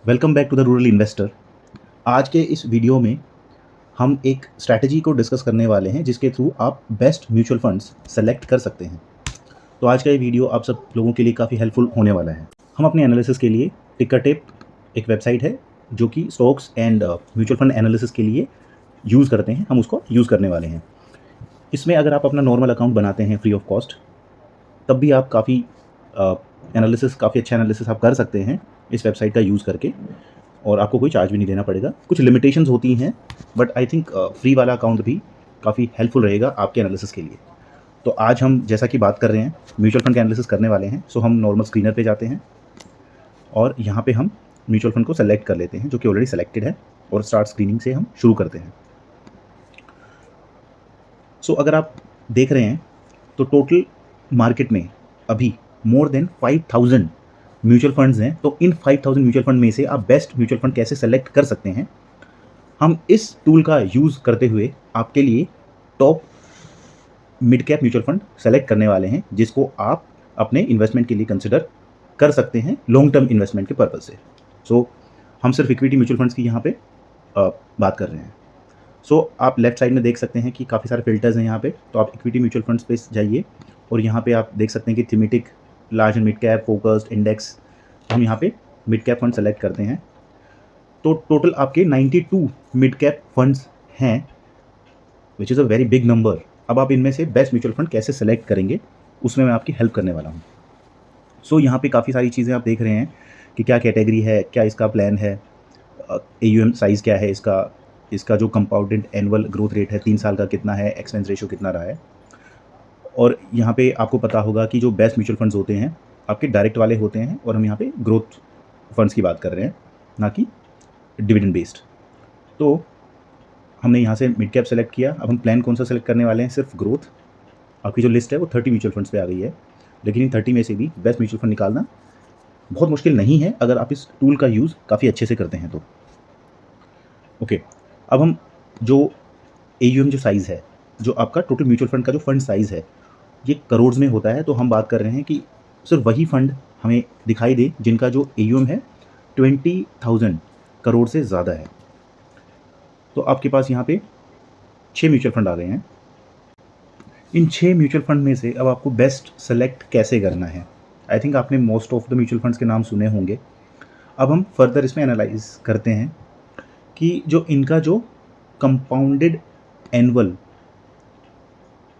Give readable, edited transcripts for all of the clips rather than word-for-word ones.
Welcome back to the rural investor. आज के इस वीडियो में हम एक स्ट्रैटेजी को डिस्कस करने वाले हैं जिसके थ्रू आप बेस्ट म्यूचुअल फंड्स सेलेक्ट कर सकते हैं। तो आज का ये वीडियो आप सब लोगों के लिए काफ़ी हेल्पफुल होने वाला है। हम अपने एनालिसिस के लिए टिकरटेप एक वेबसाइट है जो कि stocks and mutual fund analysis के लिए यूज़ करते हैं, हम उसको यूज़ करने वाले हैं। इसमें अगर आप अपना नॉर्मल अकाउंट बनाते हैं फ्री ऑफ कॉस्ट, तब भी आप काफ़ी काफ़ी अच्छा एनालिसिस आप कर सकते हैं इस वेबसाइट का यूज़ करके, और आपको कोई चार्ज भी नहीं देना पड़ेगा। कुछ लिमिटेशंस होती हैं, बट आई थिंक फ्री वाला अकाउंट भी काफ़ी हेल्पफुल रहेगा आपके एनालिसिस के लिए। तो आज हम जैसा कि बात कर रहे हैं म्यूचुअल फंड का एनालिसिस करने वाले हैं, सो हम नॉर्मल स्क्रीनर पे जाते हैं और यहाँ पे हम म्यूचुअल फंड को सेलेक्ट कर लेते हैं जो कि ऑलरेडी सेलेक्टेड है, और स्टार्ट स्क्रीनिंग से हम शुरू करते हैं। सो अगर आप देख रहे हैं तो टोटल मार्केट में अभी मोर देन 5000 म्यूचुअल फंड्स हैं। तो इन 5000 म्यूचुअल फंड में से आप बेस्ट म्यूचुअल फंड कैसे सेलेक्ट कर सकते हैं, हम इस टूल का यूज़ करते हुए आपके लिए top mid cap mutual fund select करने वाले हैं, जिसको आप अपने इन्वेस्टमेंट के लिए कंसिडर कर सकते हैं लॉन्ग टर्म इन्वेस्टमेंट के पर्पज़ से। सो हम सिर्फ इक्विटी म्यूचुअल फंड्स की यहाँ पे बात कर रहे हैं। सो आप लेफ्ट साइड में देख सकते हैं कि काफ़ी सारे फिल्टर्स हैं यहाँ पे। तो आप इक्विटी म्यूचुअल फंड्स पे जाइए और यहाँ पे आप देख सकते हैं कि thematic, large and mid cap, focused, index. हम यहाँ पे मिड कैप फंड सेलेक्ट करते हैं। तो टोटल आपके 92 मिड कैप फंड्स हैं, which is a very big number. अब आप इनमें से बेस्ट म्यूचुअल फंड कैसे सेलेक्ट करेंगे, उसमें मैं आपकी हेल्प करने वाला हूँ। सो यहाँ पे काफ़ी सारी चीज़ें आप देख रहे हैं कि क्या कैटेगरी है, क्या इसका प्लान है, AUM साइज़ क्या है इसका, इसका जो कंपाउंडेड एनुअल ग्रोथ रेट है 3 साल का कितना है, एक्सपेंस रेशियो कितना रहा है। और यहाँ पे आपको पता होगा कि जो बेस्ट म्यूचुअल फंड्स होते हैं आपके डायरेक्ट वाले होते हैं, और हम यहाँ पे ग्रोथ फंड्स की बात कर रहे हैं, ना कि डिविडेंड बेस्ड। तो हमने यहाँ से मिड कैप सेलेक्ट किया। अब हम प्लान कौन सा सेलेक्ट करने वाले हैं, सिर्फ ग्रोथ। आपकी जो लिस्ट है वो 30 म्यूचुअल फंड्स पे आ गई है, लेकिन इन 30 में से भी बेस्ट म्यूचुअल फंड निकालना बहुत मुश्किल नहीं है अगर आप इस टूल का यूज़ काफ़ी अच्छे से करते हैं तो। ओके, अब हम जो AUM जो साइज़ है, जो आपका टोटल म्यूचुअल फंड का जो फंड साइज़ है, ये करोड़ में होता है। तो हम बात कर रहे हैं कि सिर्फ वही फंड हमें दिखाई दे जिनका जो AUM है 20,000 करोड़ से ज़्यादा है। तो आपके पास यहाँ पे 6 म्यूचुअल फंड आ गए हैं। इन 6 म्यूचुअल फंड में से अब आपको बेस्ट सेलेक्ट कैसे करना है। आई थिंक आपने most of the mutual funds के नाम सुने होंगे। अब हम फर्दर इसमें एनालाइज करते हैं कि जो इनका जो कंपाउंडेड एनुअल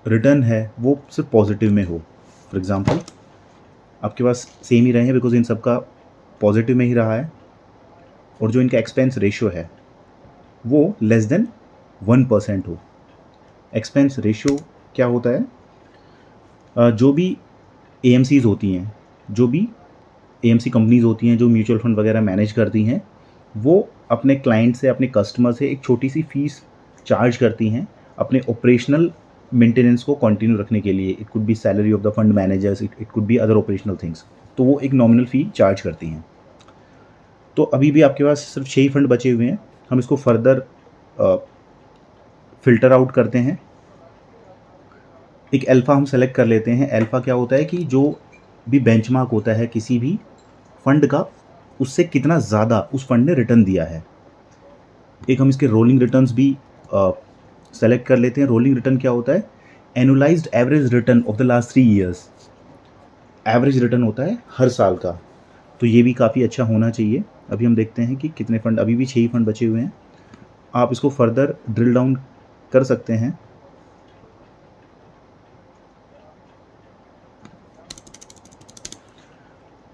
रिटर्न है वो सिर्फ पॉजिटिव में हो। फॉर एग्जांपल आपके पास सेम ही रहे हैं बिकॉज इन सब का पॉजिटिव में ही रहा है, और जो इनका एक्सपेंस रेशियो है वो लेस देन 1% हो। एक्सपेंस रेशियो क्या होता है, जो भी AMCs होती हैं, जो भी AMC कंपनीज होती हैं जो म्यूचुअल फंड वगैरह मैनेज करती हैं, वो अपने क्लाइंट से, अपने कस्टमर से एक छोटी सी फीस चार्ज करती हैं अपने ऑपरेशनल मेंटेनेंस को कंटिन्यू रखने के लिए। It could be salary of the fund managers, it could be other operational things. तो वो एक नॉमिनल फ़ी चार्ज करती हैं। तो अभी भी आपके पास सिर्फ 6 ही फंड बचे हुए हैं। हम इसको फर्दर फ़िल्टर आउट करते हैं। एक अल्फ़ा हम सेलेक्ट कर लेते हैं। अल्फ़ा क्या होता है कि जो भी बेंचमार्क होता है किसी भी फंड का, उससे कितना ज़्यादा उस फंड ने रिटर्न दिया है। एक हम इसके रोलिंग रिटर्न्स भी सेलेक्ट कर लेते हैं। रोलिंग रिटर्न क्या होता है, annualised average return of the last 3 years. Average return होता है हर साल का, तो ये भी काफ़ी अच्छा होना चाहिए। अभी हम देखते हैं कि कितने फंड, अभी भी 6 ही फंड बचे हुए हैं। आप इसको फर्दर ड्रिल डाउन कर सकते हैं।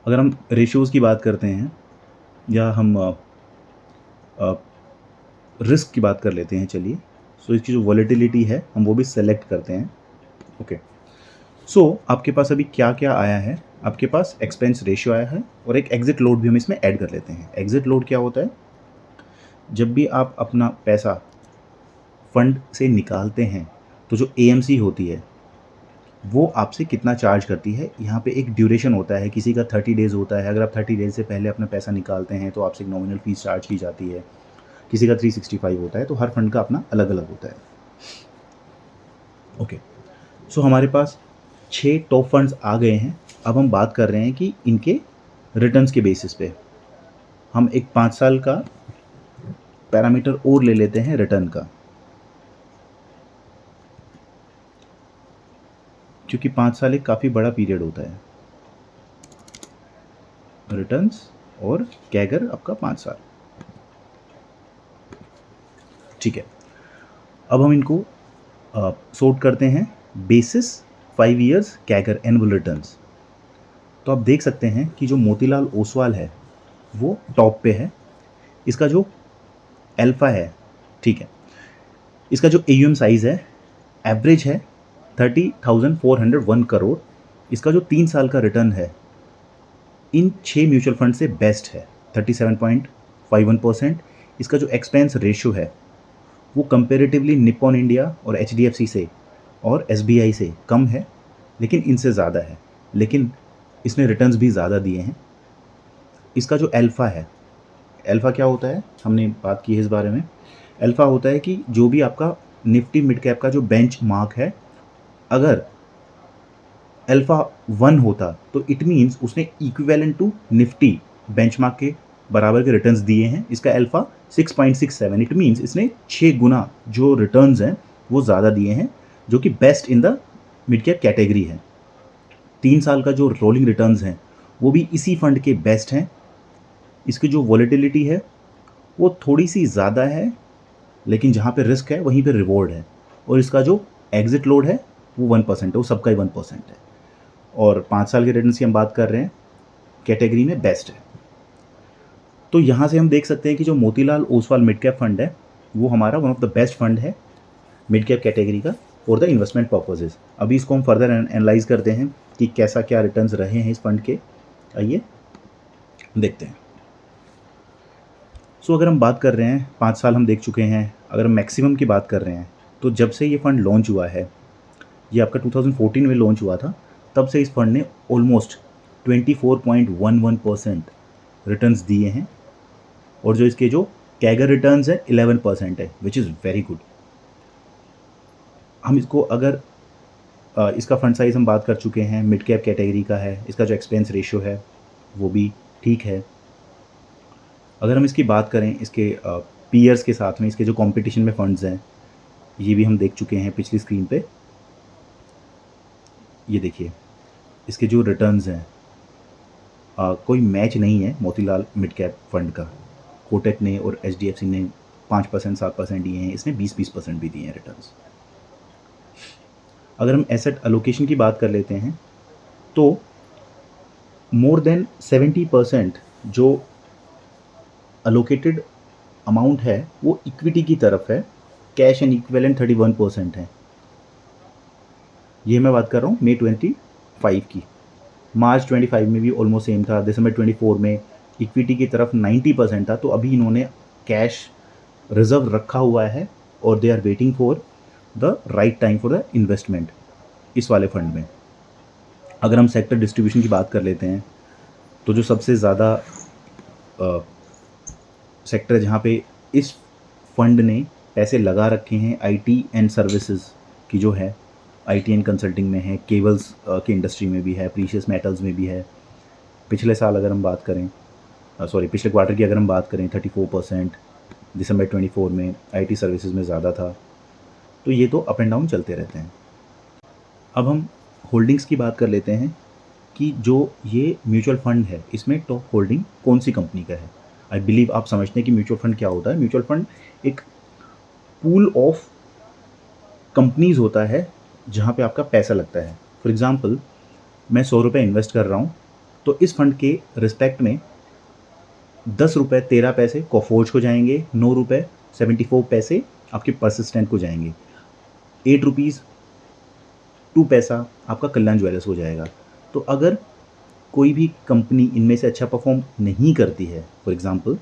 अगर हम रेशियोज़ की बात करते हैं, या हम रिस्क की बात कर लेते हैं, चलिए। सो इसकी जो वॉलेटिलिटी है हम वो भी सेलेक्ट करते हैं। ओके, सो आपके पास अभी क्या क्या आया है, आपके पास एक्सपेंस रेशियो आया है, और एक एग्जिट लोड भी हम इसमें ऐड कर लेते हैं। एग्जिट लोड क्या होता है, जब भी आप अपना पैसा फंड से निकालते हैं तो जो AMC होती है वो आपसे कितना चार्ज करती है। यहाँ पे एक ड्यूरेशन होता है, किसी का 30 डेज़ होता है। अगर आप 30 डेज़ से पहले अपना पैसा निकालते हैं तो आपसे एक नॉमिनल फीस चार्ज की जाती है। किसी का 365 होता है। तो हर फंड का अपना अलग अलग होता है। ओके, सो हमारे पास 6 टॉप फंड्स आ गए हैं। अब हम बात कर रहे हैं कि इनके रिटर्न्स के बेसिस पे। हम एक 5 साल का पैरामीटर और ले लेते हैं रिटर्न का, क्योंकि 5 साल एक काफ़ी बड़ा पीरियड होता है। रिटर्न्स और कैगर आपका 5 साल, ठीक है। अब हम इनको सोर्ट करते हैं basis 5 years CAGR annual returns. तो आप देख सकते हैं कि जो मोतीलाल ओसवाल है वो टॉप पे है। इसका जो अल्फा है, ठीक है, इसका जो AUM साइज़ है एवरेज है 30,401 करोड़। इसका जो 3 साल का रिटर्न है इन 6 म्यूचुअल फंड से बेस्ट है 37.51%। इसका जो एक्सपेंस रेशियो है वो कंपेरेटिवली निप्पॉन इंडिया और HDFC से और SBI से कम है, लेकिन इनसे ज़्यादा है, लेकिन इसने रिटर्न्स भी ज़्यादा दिए हैं। इसका जो अल्फ़ा है, अल्फ़ा क्या होता है, हमने बात की है इस बारे में। अल्फ़ा होता है कि जो भी आपका निफ्टी मिड कैप का जो बेंच मार्क है, अगर अल्फ़ा 1 होता तो इट मीन्स उसने इक्विवेलेंट टू निफ्टी बेंचमार्क के बराबर के रिटर्न्स दिए हैं। इसका अल्फ़ा 6.67, इट मीन्स इसने 6 गुना जो रिटर्न्स हैं वो ज़्यादा दिए हैं, जो कि best in the mid cap category है। 3 साल का जो रोलिंग रिटर्न्स हैं वो भी इसी फंड के बेस्ट हैं। इसकी जो वॉलेटिलिटी है वो थोड़ी सी ज़्यादा है, लेकिन जहाँ पे रिस्क है वहीं पे रिवॉर्ड है। और इसका जो एग्जिट लोड है वो 1% है, वो सबका ही 1% है। और 5 साल के रिटर्न्स की हम बात कर रहे हैं, कैटेगरी में बेस्ट है। तो यहाँ से हम देख सकते हैं कि जो Motilal Oswal mid cap fund है वो हमारा one of the best fund है मिड कैप कैटेगरी का फॉर द इन्वेस्टमेंट पर्पजेज़। अभी इसको हम फर्दर एनालाइज करते हैं कि कैसा क्या रिटर्न्स रहे हैं इस फंड के, आइए देखते हैं। सो अगर हम बात कर रहे हैं 5 साल हम देख चुके हैं, अगर हम मैक्सिमम की बात कर रहे हैं तो जब से ये फ़ंड लॉन्च हुआ है, ये आपका 2014 में लॉन्च हुआ था, तब से इस फंड ने ऑलमोस्ट 24.11% रिटर्न्स दिए हैं। और जो इसके जो कैगर रिटर्न्स है 11% है, विच इज़ वेरी गुड। हम इसको अगर इसका फंड साइज़ हम बात कर चुके हैं, मिड कैप कैटेगरी का है, इसका जो एक्सपेंस रेशियो है वो भी ठीक है। अगर हम इसकी बात करें इसके पीयर्स के साथ में, इसके जो कंपटीशन में फंड्स हैं ये भी हम देख चुके हैं पिछली स्क्रीन पे। ये देखिए इसके जो रिटर्न्स हैं कोई मैच नहीं है मोतीलाल मिड कैप फंड का। कोटक ने और HDFC ने 5% 7% दिए हैं, इसने 20% भी दिए हैं रिटर्न्स। अगर हम एसेट अलोकेशन की बात कर लेते हैं तो मोर देन 70% जो अलोकेटेड अमाउंट है वो इक्विटी की तरफ है। कैश एंड इक्विवेलेंट 31% है। ये मैं बात कर रहा हूँ मई 25 की। मार्च 25 में भी ऑलमोस्ट सेम था। दिसंबर 24 में इक्विटी की तरफ 90% था। तो अभी इन्होंने कैश रिजर्व रखा हुआ है और they are waiting for the right time for the investment इस वाले फंड में। अगर हम सेक्टर डिस्ट्रीब्यूशन की बात कर लेते हैं तो जो सबसे ज़्यादा सेक्टर जहाँ पे इस फंड ने पैसे लगा रखे हैं IT एंड सर्विसेज की जो है, IT एंड कंसल्टिंग में है, केबल्स की इंडस्ट्री में भी है, प्रीशियस मेटल्स में भी है। पिछले साल अगर हम बात करें पिछले क्वार्टर की अगर हम बात करें 34%, दिसंबर 24 में IT सर्विसेज में ज़्यादा था। तो ये तो अप एंड डाउन चलते रहते हैं। अब हम होल्डिंग्स की बात कर लेते हैं कि जो ये म्यूचुअल फंड है इसमें टॉप होल्डिंग कौन सी कंपनी का है। आई बिलीव आप समझते हैं कि म्यूचुअल फंड क्या होता है। म्यूचुअल फंड एक पूल ऑफ कंपनीज होता है जहाँ पे आपका पैसा लगता है। फॉर एग्जांपल मैं 100 रुपये इन्वेस्ट कर रहा हूँ, तो इस फंड के रिस्पेक्ट में 10 रुपये 13 पैसे कोफोर्ज को जाएंगे, 9 रुपये 74 पैसे आपके परसिस्टेंट को जाएंगे, 8 रुपीज़ 2 पैसा आपका कल्याण ज्वेलर्स हो जाएगा। तो अगर कोई भी कंपनी इनमें से अच्छा परफॉर्म नहीं करती है फॉर एग्जांपल,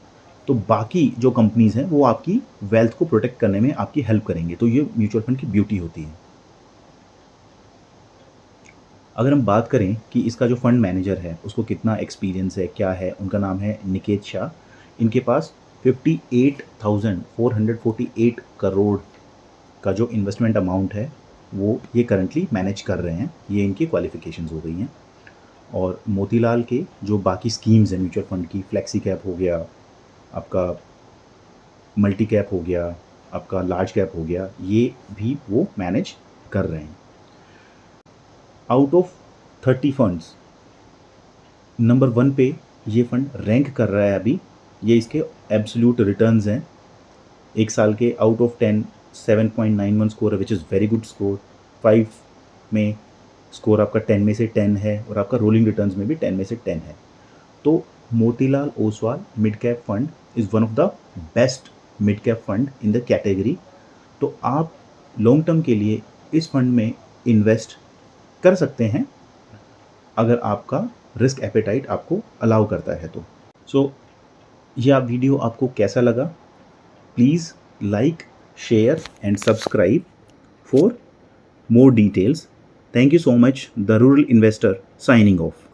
तो बाकी जो कंपनीज़ हैं वो आपकी वेल्थ को प्रोटेक्ट करने में आपकी हेल्प करेंगे। तो ये म्यूचुअल फंड की ब्यूटी होती है। अगर हम बात करें कि इसका जो फंड मैनेजर है उसको कितना एक्सपीरियंस है, क्या है, उनका नाम है निकेत शाह। इनके पास 58,448 करोड़ का जो इन्वेस्टमेंट अमाउंट है वो ये करंटली मैनेज कर रहे हैं। ये इनकी क्वालिफिकेशंस हो गई हैं। और मोतीलाल के जो बाकी स्कीम्स हैं म्यूचुअल फंड की, फ्लेक्सी कैप हो गया, आपका मल्टी कैप हो गया, आपका लार्ज कैप हो गया, ये भी वो मैनेज कर रहे हैं। आउट ऑफ 30 फंड्स नंबर 1 पे ये फंड रैंक कर रहा है अभी। ये इसके एब्सोल्यूट रिटर्न्स हैं, एक साल के आउट ऑफ 10 7.91 स्कोर है, which is very good score. 5 में स्कोर आपका 10 में से 10 है, और आपका रोलिंग रिटर्न्स में भी 10 में से 10 है। तो Motilal Oswal mid cap fund is one of the best mid cap fund in the category. तो आप लॉन्ग टर्म के लिए इस फंड में इन्वेस्ट कर सकते हैं, अगर आपका रिस्क एपेटाइट आपको अलाउ करता है तो। सो यह वीडियो आपको कैसा लगा? Please like, share and subscribe for more details. Thank you so much. The Rural Investor signing off.